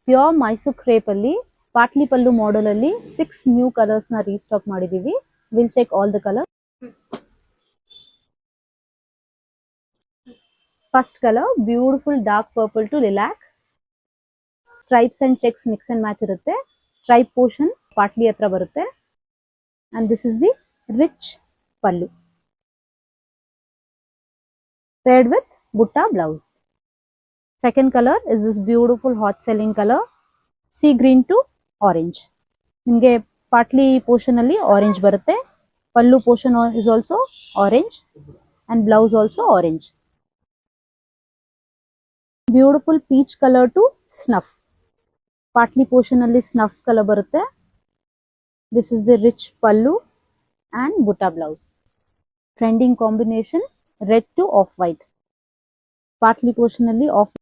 Pure Mysore crepe ಅಲ್ಲಿ ಪಾಟ್ಲಿ ಪಲ್ಲು model ಅಲ್ಲಿ 6 new colours ನ ರೀಸ್ಟಾಕ್ ಮಾಡಿದೀವಿ. Will check all the colour. First colour beautiful dark purple to lilac. Stripes and checks mix and match ಇರುತ್ತೆ. Stripe portion patli ಹತ್ರ ಬರುತ್ತೆ. And this is the rich pallu paired with butta blouse. Second color is this beautiful hot selling color sea green to orange. ನಿಮಗೆ potli portion ಅಲ್ಲಿ orange ಬರುತ್ತೆ. Pallu portion is also orange and blouse also orange. Beautiful peach colour to snuff. Patli portion ಅಲ್ಲಿ snuff colour ಬರುತ್ತೆ. This is the rich pallu and butta blouse. Trending combination red to off white. Patli portion ಅಲ್ಲಿ of